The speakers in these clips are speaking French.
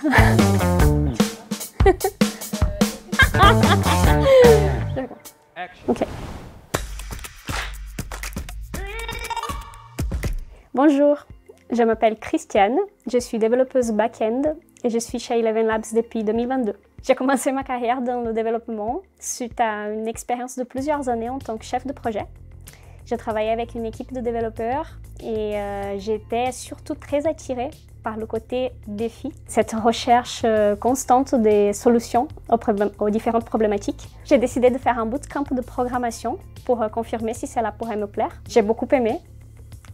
Ok. Bonjour, je m'appelle Christiane, je suis développeuse back-end et je suis chez Eleven Labs depuis 2022. J'ai commencé ma carrière dans le développement suite à une expérience de plusieurs années en tant que chef de projet. J'ai travaillé avec une équipe de développeurs et j'étais surtout très attirée par le côté défi, cette recherche constante des solutions aux différentes problématiques. J'ai décidé de faire un bootcamp de programmation pour confirmer si cela pourrait me plaire. J'ai beaucoup aimé.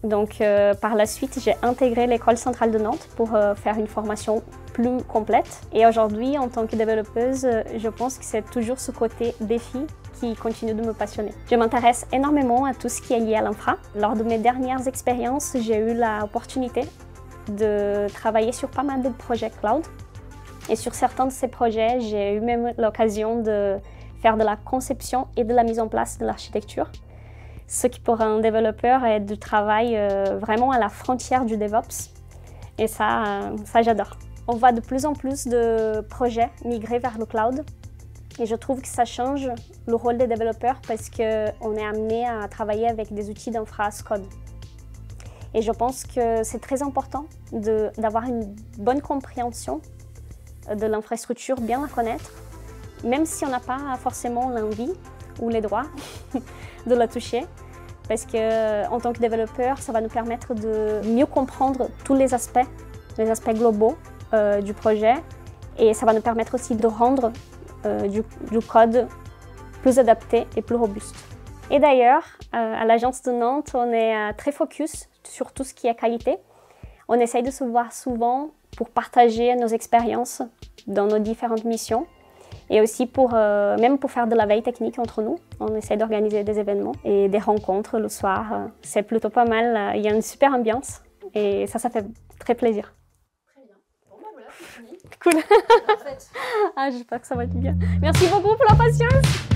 Donc par la suite, j'ai intégré l'école centrale de Nantes pour faire une formation plus complète. Et aujourd'hui, en tant que développeuse, je pense que c'est toujours ce côté défi qui continue de me passionner. Je m'intéresse énormément à tout ce qui est lié à l'infra. Lors de mes dernières expériences, j'ai eu l'opportunité de travailler sur pas mal de projets cloud. Et sur certains de ces projets, j'ai eu même l'occasion de faire de la conception et de la mise en place de l'architecture. Ce qui pour un développeur est du travail vraiment à la frontière du DevOps. Et ça j'adore. On voit de plus en plus de projets migrer vers le cloud. Et je trouve que ça change le rôle des développeurs parce qu'on est amené à travailler avec des outils d'infra as code. Et je pense que c'est très important d'avoir une bonne compréhension de l'infrastructure, bien la connaître, même si on n'a pas forcément l'envie ou les droits de la toucher, parce qu'en tant que développeur, ça va nous permettre de mieux comprendre tous les aspects globaux du projet, et ça va nous permettre aussi de rendre du code plus adapté et plus robuste. Et d'ailleurs, à l'agence de Nantes, on est très focus sur tout ce qui est qualité. On essaye de se voir souvent pour partager nos expériences dans nos différentes missions et aussi même pour faire de la veille technique entre nous. On essaie d'organiser des événements et des rencontres le soir. C'est plutôt pas mal. Il y a une super ambiance et ça fait très plaisir. Très bien. Bon bah voilà, c'est fini. Cool. Ah, j'espère que ça va être bien. Merci beaucoup pour la patience.